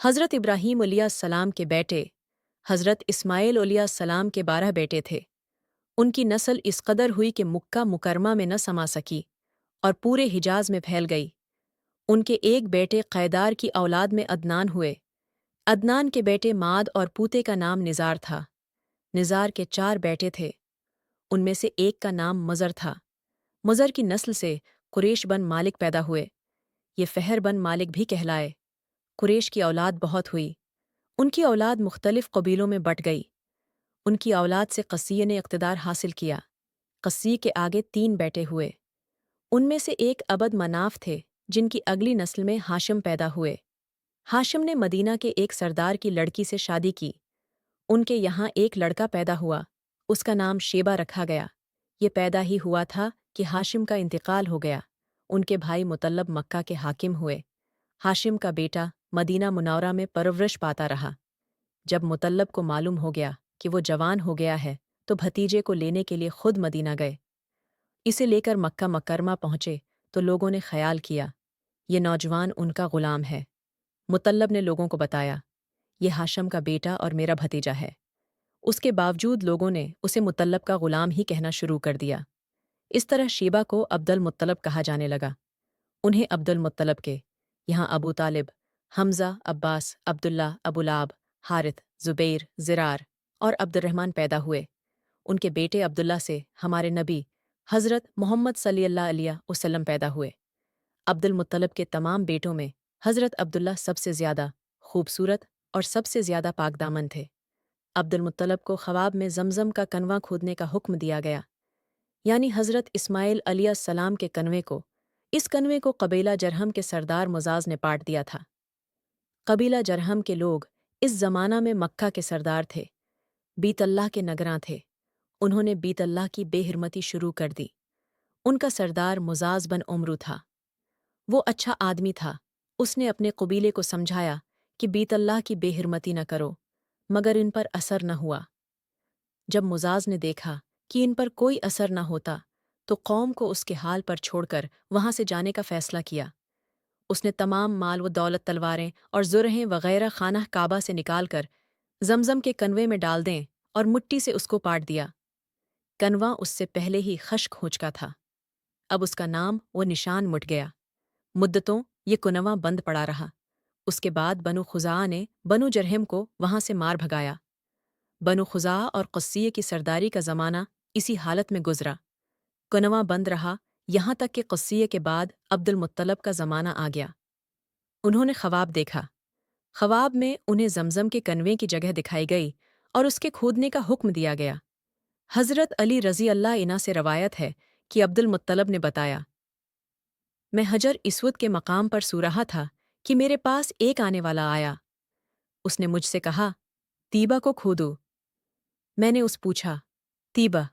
हज़रत इब्राहीम अलैहिस्सलाम के बेटे हज़रत इस्माइल अलैहिस्सलाम के 12 बेटे थे। उनकी नस्ल इस कदर हुई कि मक्का मुकरमा में न समा सकी और पूरे हिजाज में फैल गई। उनके एक बेटे कैदार की औलाद में अदनान हुए। अदनान के बेटे माद और पूते का नाम निज़ार था। निज़ार के 4 बेटे थे। उनमें से एक का नाम मज़र था। मज़र की नस्ल से कुरैश बन मालिक पैदा हुए। ये फ़हर बन मालिक भी कहलाए। कुरैश की औलाद बहुत हुई। उनकी औलाद मुख्तलिफ कबीलों में बट गई। उनकी औलाद से क़स्सीय ने इक़्तिदार हासिल किया। क़स्सी के आगे 3 बेटे हुए। उनमें से एक अबद मनाफ थे, जिनकी अगली नस्ल में हाशिम पैदा हुए। हाशिम ने मदीना के एक सरदार की लड़की से शादी की। उनके यहाँ एक लड़का पैदा हुआ। उसका नाम शेबा रखा गया। ये पैदा ही हुआ था कि हाशिम का इंतकाल हो गया। उनके भाई मुतल्लब मक्का के हाकिम हुए। हाशिम का बेटा मदीना मुनव्वरा में परवरिश पाता रहा। जब मुतल्लब को मालूम हो गया कि वो जवान हो गया है, तो भतीजे को लेने के लिए खुद मदीना गए। इसे लेकर मक्का मुकरमा पहुंचे तो लोगों ने ख्याल किया, ये नौजवान उनका गुलाम है। मुतल्लब ने लोगों को बताया, ये हाशिम का बेटा और मेरा भतीजा है। उसके बावजूद लोगों ने उसे मुतल्लब का गुलाम ही कहना शुरू कर दिया। इस तरह शेबा को अब्दुल मुत्तलब कहा जाने लगा। उन्हें अब्दुल मुत्तलब के यहाँ अबू तालिब, हमज़ा, अब्बास, अब्दुल्ला, अबुलाब, हारिथ, ज़ुबैर, ज़िरार और अब्दुर्रहमान पैदा हुए। उनके बेटे अब्दुल्ला से हमारे नबी हज़रत मोहम्मद सल्लल्लाहु अलैहि वसल्लम पैदा हुए। अब्दुल मुत्तलब के तमाम बेटों में हज़रत अब्दुल्ला सबसे ज़्यादा खूबसूरत और सबसे ज़्यादा पाकदामन थे। अब्दुल मुत्तलब को ख़वाब में ज़मज़म का कनवा खोदने का हुक्म दिया गया, यानी हज़रत इस्माइल अलैहिस्सलाम के कनवे को। इस कनवे को कबीला जरहम के सरदार मुजाज ने पाट दिया था। कबीला जरहम के लोग इस ज़माना में मक्का के सरदार थे, बीतल्लाह के नगरां थे। उन्होंने बीतल्लाह की बेहिरमती शुरू कर दी। उनका सरदार मुजाज बन उम्रू था। वो अच्छा आदमी था। उसने अपने कबीले को समझाया कि बीतल्लाह की बेहिरमती न करो, मगर इन पर असर न हुआ। जब मुजाज ने देखा कि इन पर कोई असर न होता, तो कौम को उसके हाल पर छोड़कर वहां से जाने का फैसला किया। उसने तमाम माल व दौलत, तलवारें और ज़ुरहें वगैरह खाना काबा से निकालकर ज़मज़म के कनवे में डाल दें और मुट्ठी से उसको पाट दिया। कनवा उससे पहले ही खश्क हो चुका था। अब उसका नाम वो निशान मुट गया। मुद्दतों ये कुनवा बंद पड़ा रहा। उसके बाद बनु खुज़ा ने बनु जरहम को वहां से मार भगाया। बनु खुज़ा और क़स्सीय की सरदारी का ज़माना इसी हालत में गुजरा। कुनवा बंद रहा, यहाँ तक कि क़स्सीय के बाद अब्दुल मुत्तलब का ज़माना आ गया। उन्होंने ख्वाब देखा। ख्वाब में उन्हें ज़मज़म के कनवे की जगह दिखाई गई और उसके खोदने का हुक्म दिया गया। हज़रत अली रज़ी अल्लाह इन्हा से रवायत है कि अब्दुल मुत्तलब ने बताया, मैं हजर इस्वद के मकाम पर सो रहा था कि मेरे पास एक आने वाला आया। उसने मुझसे कहा, तीबा को खोदो। मैंने उस पूछा, तीबा?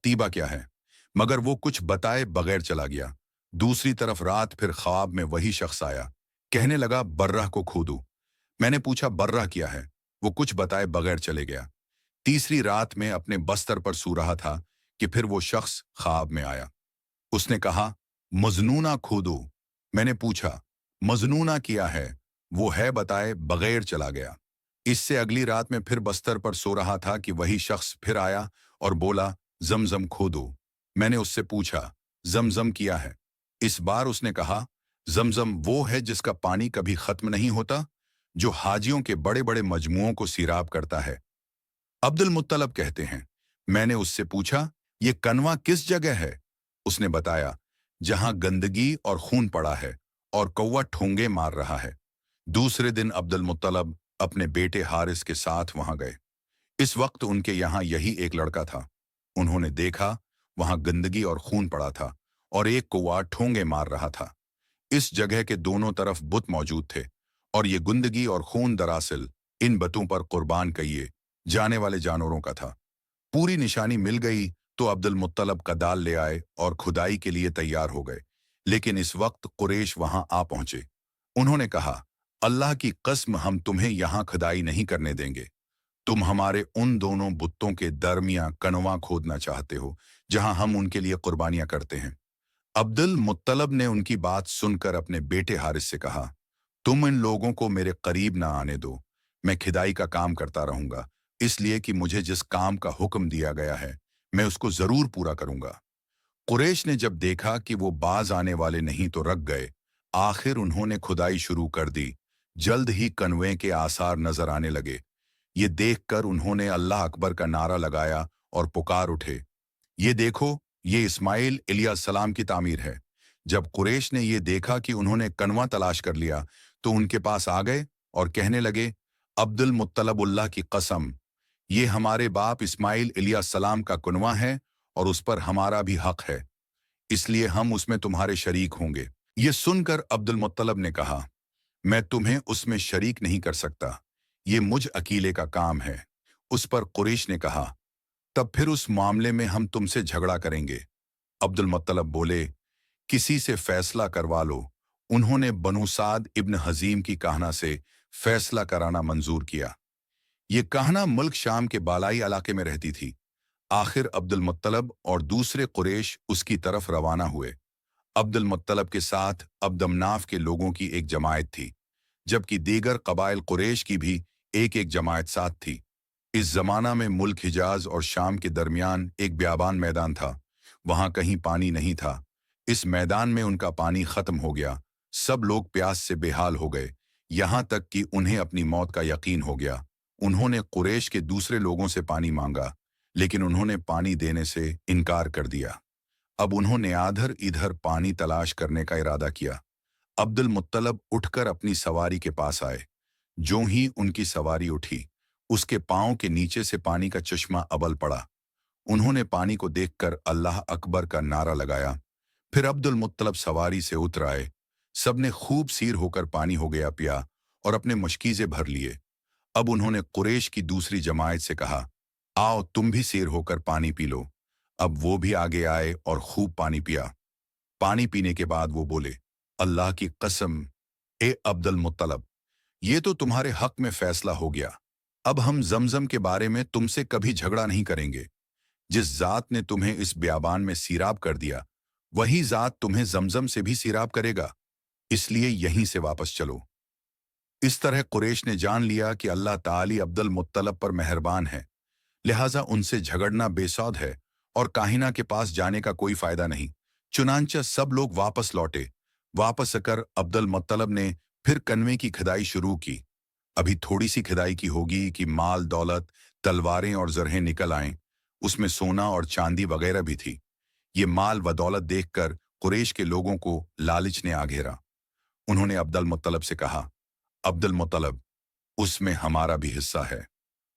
तीबा क्या है, मगर वो कुछ बताए बगैर चला गया। दूसरी तरफ रात फिर ख्वाब में वही शख्स आया, कहने लगा बर्रह को खोदो। मैंने पूछा बर्रह क्या है, वो कुछ बताए बगैर चले गया। तीसरी रात में अपने बस्तर पर सो रहा था कि फिर वो शख्स ख्वाब में आया। उसने कहा मजनूना खोदो। मैंने पूछा मजनूना किया है, वो है बताए बगैर चला गया। इससे अगली रात में फिर बस्तर पर सो रहा था कि वही शख्स फिर आया और बोला जमजम खोदो। मैंने उससे पूछा जमजम किया है। इस बार उसने कहा जमजम वो है जिसका पानी कभी खत्म नहीं होता, जो हाजियों के बड़े बड़े मजमुओं को सीराब करता है। अब्दुल मुत्तलब कहते हैं, मैंने उससे पूछा ये कनवा किस जगह है। उसने बताया जहां गंदगी और खून पड़ा है और कौवा ठोंगे मार रहा है। दूसरे दिन अब्दुल मुत्तलब अपने बेटे हारिस के साथ वहां गए। इस वक्त उनके यहाँ यही एक लड़का था। उन्होंने देखा वहां गंदगी और खून पड़ा था और एक कौवा ठोंगे मार रहा था। इस जगह के दोनों तरफ बुत मौजूद थे और ये गंदगी और खून दरअसल इन बुतों पर कुर्बान किए जाने वाले जानवरों का था। पूरी निशानी मिल गई तो अब्दुल मुत्तलब का दाल ले आए और खुदाई के लिए तैयार हो गए। लेकिन इस वक्त कुरैश वहां आ पहुंचे। उन्होंने कहा अल्लाह की कसम हम तुम्हें यहां खुदाई नहीं करने देंगे। तुम हमारे उन दोनों बुत्तों के दरमियां कनवा खोदना चाहते हो जहां हम उनके लिए कुर्बानियां करते हैं। अब्दुल मुत्तलब ने उनकी बात सुनकर अपने बेटे हारिस से कहा तुम इन लोगों को मेरे करीब ना आने दो। मैं खिदाई का काम करता रहूंगा, इसलिए कि मुझे जिस काम का हुक्म दिया गया है मैं उसको जरूर पूरा करूंगा। कुरैश ने जब देखा कि वो बाज आने वाले नहीं तो रख गए, आखिर उन्होंने खुदाई शुरू कर दी। जल्द ही कनवे के आसार नजर आने लगे। ये देखकर उन्होंने अल्लाह अकबर का नारा लगाया और पुकार उठे, ये देखो, ये इस्माइल अलैहिस्सलाम की तामीर है। जब कुरैश ने ये देखा कि उन्होंने कनवा तलाश कर लिया तो उनके पास आ गए और कहने लगे, अब्दुल मुत्तलबुल्लाह की कसम, ये हमारे बाप इस्माइल अलैहिस्सलाम का कुनवा है और उस पर हमारा भी हक है, इसलिए हम उसमें तुम्हारे शरीक होंगे। ये सुनकर अब्दुल मुत्तलब ने कहा, मैं तुम्हें उसमें शरीक नहीं कर सकता, ये मुझ अकीले का काम है। उस पर कुरैश ने कहा, तब फिर उस मामले में हम तुमसे झगड़ा करेंगे। अब्दुल मुत्तलब बोले, किसी से फैसला करवा लो। उन्होंने बनु साद इब्न हजीम की कहना से फैसला कराना मंजूर किया। ये कहना मुल्क शाम के बालाई इलाके में रहती थी। आखिर अब्दुल मुत्तलब और दूसरे कुरैश उसकी तरफ रवाना हुए। अब्दुल मुत्तलब के साथ अब्दमनाफ के लोगों की एक जमायत थी, जबकि दीगर कबाइल कुरैश की भी एक एक जमायत साथ थी। इस जमाना में मुल्क हिजाज और शाम के दरमियान एक बियाबान मैदान था। वहां कहीं पानी नहीं था। इस मैदान में उनका पानी खत्म हो गया। सब लोग प्यास से बेहाल हो गए, यहां तक कि उन्हें अपनी मौत का यकीन हो गया। उन्होंने कुरैश के दूसरे लोगों से पानी मांगा, लेकिन उन्होंने पानी देने से इनकार कर दिया। अब उन्होंने आधर इधर पानी तलाश करने का इरादा किया। अब्दुल मुत्तलब उठकर अपनी सवारी के पास आए। जो ही उनकी सवारी उठी, उसके पांव के नीचे से पानी का चश्मा अबल पड़ा। उन्होंने पानी को देखकर अल्लाह अकबर का नारा लगाया। फिर अब्दुल मुत्तलब सवारी से उतर आए। सबने खूब सीर होकर पानी हो गया पिया और अपने मशकीजे भर लिए। अब उन्होंने कुरैश की दूसरी जमायत से कहा, आओ तुम भी सीर होकर पानी पी लो। अब वो भी आगे आए और खूब पानी पिया। पानी पीने के बाद वो बोले, अल्लाह की कसम, ए अब्दुल मुत्तलब, ये तो तुम्हारे हक में फैसला हो गया। अब हम जमजम के बारे में तुमसे कभी झगड़ा नहीं करेंगे। जिस जात ने तुम्हें इस बियाबान में सीराब कर दिया, वही जात तुम्हें जमजम से भी सीराब करेगा, इसलिए यहीं से वापस चलो। इस तरह कुरैश ने जान लिया कि अल्लाह ताली अब्दुल मुत्तलब पर मेहरबान है, लिहाजा उनसे झगड़ना बेसौद है और काहिना के पास जाने का कोई फायदा नहीं। चुनांचे सब लोग वापस लौटे। वापस आकर अब्दुल मुत्तलब ने फिर कनवे की खुदाई शुरू की। अभी थोड़ी सी खुदाई की होगी कि माल दौलत, तलवारें और जरहें निकल आएं। उसमें सोना और चांदी वगैरह भी थी। ये माल व दौलत देखकर कुरैश के लोगों को लालच ने आ घेरा। उन्होंने अब्दुल मुत्तलब से कहा, अब्दुल मुत्तलब, उसमें हमारा भी हिस्सा है।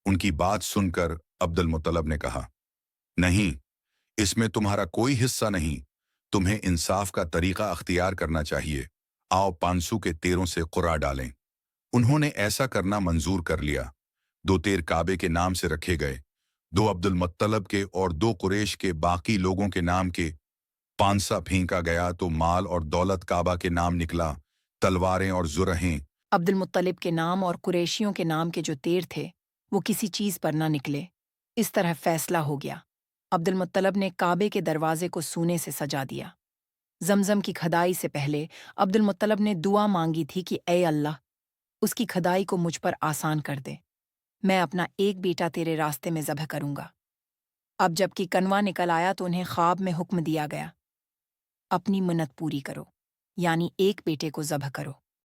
उनकी बात सुनकर अब्दुल मुत्तलब ने कहा, नहीं, इसमें तुम्हारा कोई हिस्सा नहीं। तुम्हें इंसाफ का तरीका अख्तियार करना चाहिए। आओ 500 के तेरों से कुरा डालें। उन्होंने ऐसा करना मंजूर कर लिया। 2 तेर काबे के नाम से रखे गए, 2 अब्दुल मुत्तलब के और 2 कुरैश के बाकी लोगों के नाम के। पांसा फेंका गया तो माल और दौलत काबा के नाम निकला, तलवारें और जुरहें। अब्दुल मुत्तलिब के नाम और कुरैशियों के नाम के जो तीर थे वो किसी चीज पर न निकले। इस तरह फैसला हो गया। अब्दुल मुत्तलब ने काबे के दरवाजे को सोने से सजा दिया। जमजम की खदाई से पहले अब्दुल मुत्तलब ने दुआ मांगी थी कि ए अल्लाह, उसकी खदाई को मुझ पर आसान कर दे। मैं अपना एक बेटा तेरे रास्ते में ज़बह करूंगा। अब जबकि कनवा निकल आया तो उन्हें ख्वाब में हुक्म दिया गया, अपनी मन्नत पूरी करो, यानी एक बेटे को ज़बह करो।